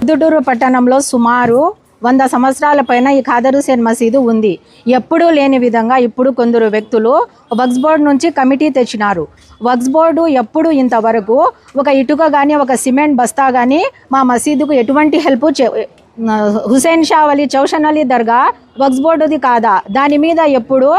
ప్రొద్దుటూరు పట్టణంలో సుమారు 100 సంవత్సరాల పైన ఈ ఖాదర్ హుసేన్ మసీదు ఉంది. ఎప్పుడూ లేని విధంగా ఇప్పుడు కొందరు వ్యక్తులు వక్ఫ్ బోర్డు నుంచి కమిటీ తెచ్చినారు. వక్ఫ్ బోర్డు ఎప్పుడు ఇంతవరకు ఒక ఇటుక కానీ ఒక సిమెంట్ బస్తా కానీ మా మసీదుకు ఎటువంటి హెల్ప్ హుసేన్ షా అలీ చౌషన్ అలీ దర్గా వక్ఫ్ బోర్డుది కాదా, దాని మీద ఎప్పుడు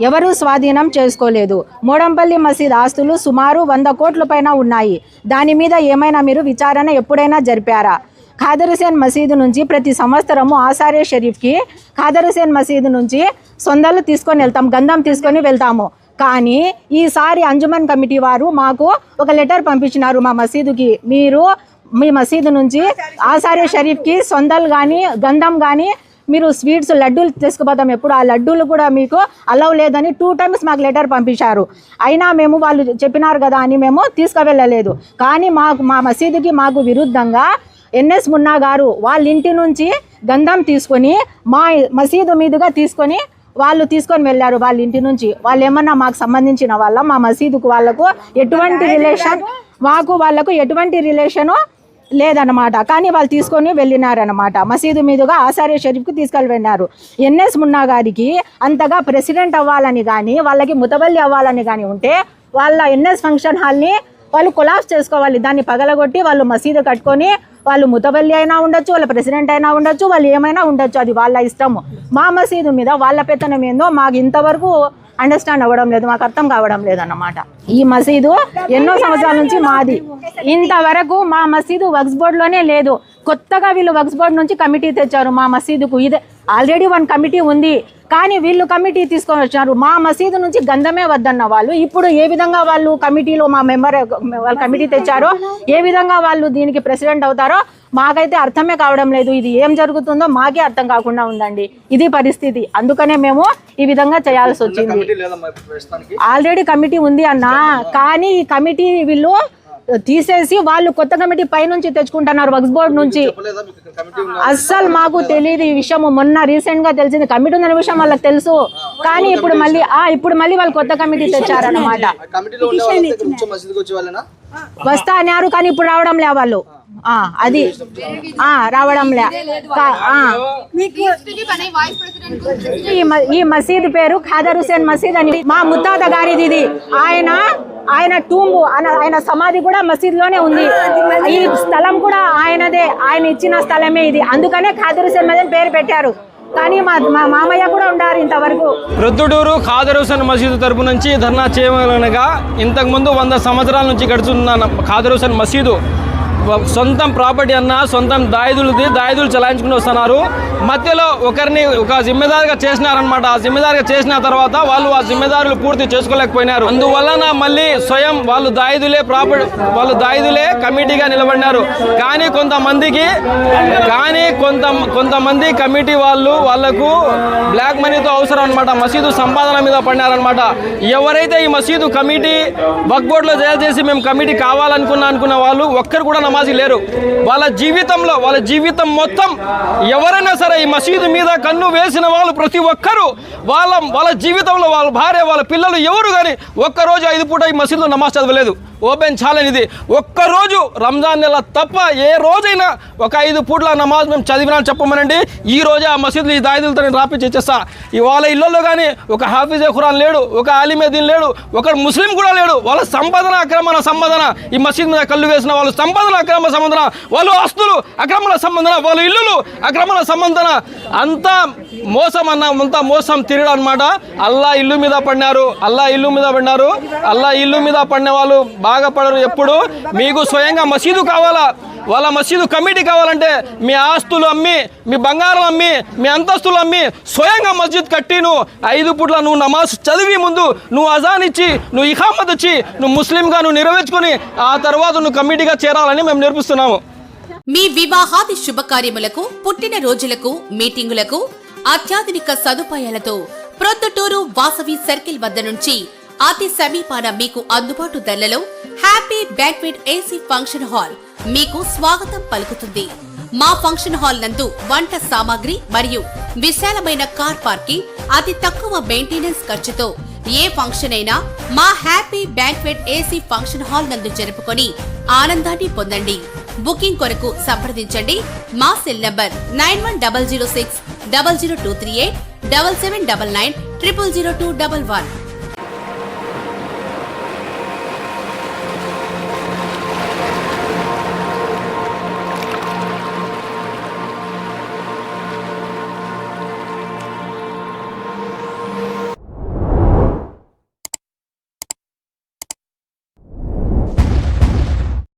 ఎవరు స్వాధీనం చేసుకోలేదు. మోడంపల్లి మసీద్ ఆస్తులు సుమారు 100 కోట్ల పైన ఉన్నాయి. దాని మీద ఏమైనా మీరు విచారణ ఎప్పుడైనా జరిపారా? ఖాదర్ హుసేన్ మసీదు నుంచి ప్రతి సంవత్సరము ఆసారే షరీఫ్కి ఖాదర్ హుసేన్ మసీదు నుంచి సొందలు తీసుకొని వెళ్తాం, గంధం తీసుకొని వెళ్తాము. కానీ ఈసారి అంజుమన్ కమిటీ వారు మాకు ఒక లెటర్ పంపించినారు మా మసీదుకి, మీరు మీ మసీదు నుంచి ఆసారే షరీఫ్కి సొందలు కానీ గంధం కానీ మీరు స్వీట్స్ లడ్డూలు తీసుకుపోతాం, ఎప్పుడు ఆ లడ్డూలు కూడా మీకు అలౌ లేదని 2 times మాకు లెటర్ పంపించారు. అయినా మేము వాళ్ళు చెప్పినారు కదా అని మేము తీసుకువెళ్ళలేదు. కానీ మా మసీదుకి మాకు విరుద్ధంగా ఎన్ఎస్ మున్నా గారు వాళ్ళ ఇంటి నుంచి గంధం తీసుకొని మా మసీదు మీదుగా తీసుకొని వెళ్ళారు. వాళ్ళ ఇంటి నుంచి వాళ్ళు ఏమన్నా మాకు సంబంధించిన వాళ్ళ మా మసీదుకు వాళ్ళకు ఎటువంటి రిలేషన్, మాకు వాళ్ళకు ఎటువంటి రిలేషను లేదన్నమాట. కానీ వాళ్ళు తీసుకొని వెళ్ళినారనమాట. మసీదు మీదుగా ఆసారే షరీఫ్కి తీసుకెళ్ళి వెళ్ళినారు. ఎన్ఎస్ మున్నా గారికి అంతగా ప్రెసిడెంట్ అవ్వాలని కానీ వాళ్ళకి ముతవల్లి అవ్వాలని కానీ ఉంటే వాళ్ళ ఎన్ఎస్ ఫంక్షన్ హాల్ని వాళ్ళు కొలాప్స్ చేసుకోవాలి. దాన్ని పగలగొట్టి వాళ్ళు మసీదు కట్టుకొని వాళ్ళు ముతవల్లి అయినా ఉండొచ్చు, వాళ్ళ ప్రెసిడెంట్ అయినా ఉండొచ్చు, వాళ్ళు ఏమైనా ఉండొచ్చు, అది వాళ్ళ ఇష్టము. మా మసీదు మీద వాళ్ళ పెత్తనం ఏందో మాకు ఇంతవరకు అండర్స్టాండ్ అవ్వడం లేదు, మాకు అర్థం కావడం లేదన్నమాట. ఈ మసీదు ఎన్నో సంవత్సరాల నుంచి మాది, ఇంతవరకు మా మసీదు వక్ఫ్ బోర్డులోనే లేదు. కొత్తగా వీళ్ళు వక్ఫ్ బోర్డు నుంచి కమిటీ తెచ్చారు మా మసీదుకు. ఇదే ఆల్రెడీ 1 కమిటీ ఉంది, కానీ వీళ్ళు కమిటీ తీసుకొని వచ్చినారు. మా మసీదు నుంచి గంధమే వద్దన్న వాళ్ళు ఇప్పుడు ఏ విధంగా వాళ్ళు కమిటీలో మా వాళ్ళు కమిటీ తెచ్చారో ఏ విధంగా వాళ్ళు దీనికి ప్రెసిడెంట్ అవుతారో మాకైతే అర్థమే కావడం లేదు. ఇది ఏం జరుగుతుందో మాకే అర్థం కాకుండా ఉందండి. ఇది పరిస్థితి. అందుకనే మేము ఈ విధంగా చేయాల్సి వచ్చింది. ఆల్రెడీ కమిటీ ఉంది అన్న, కానీ ఈ కమిటీ వీళ్ళు తీసేసి వాళ్ళు కొత్త కమిటీ పైనుంచి తెచ్చుకుంటున్నారు వక్ఫ్ బోర్డు నుంచి. అస్సలు మాకు తెలియదు ఈ విషయం. మొన్న రీసెంట్ గా తెలిసింది కమిటీ ఉన్న విషయం వాళ్ళకి తెలుసు, కానీ ఇప్పుడు మళ్ళీ వాళ్ళు కొత్త కమిటీ తెచ్చారన్నమాట. వస్తా అన్నారు కానీ ఇప్పుడు రావడం లే వాళ్ళు, అది రావడం లే. ఈ మసీద్ పేరు ఖాదర్ హుసేన్ మసీద్ అని మా ముత్తాత గారిది. ఇది ఆయన టూంబు, ఆయన సమాధి కూడా మసీద్లోనే ఉంది. ఈ స్థలం కూడా ఆయనదే, ఆయన ఇచ్చిన స్థలమే ఇది. అందుకనే ఖాదర్ హుసేన్ మసీద్ పేరు పెట్టారు. కానీ మా మామయ్య కూడా ఉండారు ఇంతవరకు. ప్రొద్దుటూరు ఖాదర్ హుసేన్ మసీదు తరపు నుంచి ధర్నా చేయమనగా ఇంతకుముందు 100 సంవత్సరాల నుంచి గడుచున్న ఖాదర్ హుసేన్ మసీదు సొంతం ప్రాపర్టీ అన్న సొంతం దాయిదులు చలాయించుకుని వస్తున్నారు. మధ్యలో ఒక జిమ్మెదారిగా చేసినారనమాట. ఆ జిమ్మెదారిగా చేసిన తర్వాత వాళ్ళు ఆ జిమ్మెదారులు పూర్తి చేసుకోలేకపోయినారు. అందువలన మళ్ళీ స్వయం వాళ్ళు దాయిదులే కమిటీగా నిలబడినారు. కానీ కొంతమంది కమిటీ వాళ్ళకు బ్లాక్ మనీతో అవసరం అనమాట, మసీదు సంపాదన మీద పడినారనమాట. ఎవరైతే ఈ మసీదు కమిటీ వక్ఫ్ బోర్డులో చేసి మేము కమిటీ కావాలనుకున్న వాళ్ళు ఒక్కరు కూడా నమాజీ లేరు. వాళ్ళ జీవితం మొత్తం ఎవరైనా సరే ఈ మసీదు మీద కన్ను వేసిన వాళ్ళు ప్రతి ఒక్కరూ వాళ్ళ జీవితంలో వాళ్ళ భార్య వాళ్ళ పిల్లలు ఎవరు కానీ ఒక్కరోజు 5 పూట ఈ మసీదులో నమాజ్ చదవలేదు. ఓపెన్ ఛాలెంజ్ ఇది. ఒక్కరోజు రంజాన్ నెల తప్ప ఏ రోజైనా ఒక 5 పూట్ల నమాజ్ మేము చదివినా చెప్పమనండి. ఈ రోజే ఆ మసీదులు ఈ దాయిదులతో నేను రాపించి ఇచ్చేస్తా. ఇవాళ ఇళ్లలో కానీ ఒక హాఫీజే ఖురాన్ లేడు, ఒక ఆలిమే దీన్ లేడు, ఒక ముస్లిం కూడా లేడు. వాళ్ళ అక్రమణ సంపాదన ఈ మసీద్ మీద కళ్ళు వేసిన వాళ్ళు అక్రమ సంబంధన, వాళ్ళు ఆస్తులు అక్రమణ సంబంధన, వాళ్ళ ఇల్లులు అక్రమణ సంబంధన, అంతా మోసం తిరగడం అనమాట. అల్లా ఇల్లు మీద పడినారు. అల్లా ఇల్లు మీద పడిన వాళ్ళు బాగుపడరు. ఎప్పుడు మీకు స్వయంగా మసీదు కావాలా, వాళ్ళ మసీదు కమిటీ కావాలంటే మీ ఆస్తులు అమ్మి, మీ బంగారం అమ్మి, మీ అంతస్తులు అమ్మి స్వయంగా మస్జిద్ కట్టి నువ్వు 5 పూట్ల నువ్వు నమాజ్ చదివి ముందు నువ్వు అజాన్ ఇచ్చి నువ్వు ఇఖామత్ ఇచ్చి నువ్వు ముస్లింగా నువ్వు నెరవేర్చుకొని ఆ తర్వాత నువ్వు కమిటీగా చేరాలని మేము నేర్పిస్తున్నాము. మీ వివాహాది శుభకార్యములకు, పుట్టిన రోజులకు, మీటింగులకు అత్యాధునిక సదుపాయాలతో ప్రొద్దుటూరు వాసవి సర్కిల్ వద్ద నుంచి అతి సమీపాన మీకు అందుబాటు ధరలలో happy banquet AC function hall మీకు స్వాగతం పలుకుతుంది. మా ఫంక్షన్ హాల్ నందు వంట సామాగ్రి మరియు విశాలమైన కార్ పార్కింగ్, అతి తక్కువ మెయింటెనెన్స్ ఖర్చుతో ఏ ఫంక్షన్ అయినా మా happy banquet AC function hall నందు జరుపుకొని ఆనందాన్ని పొందండి. బుకింగ్ కొరకు సంప్రదించండి. మా సెల్ నంబర్ 9100600238 7799 000211.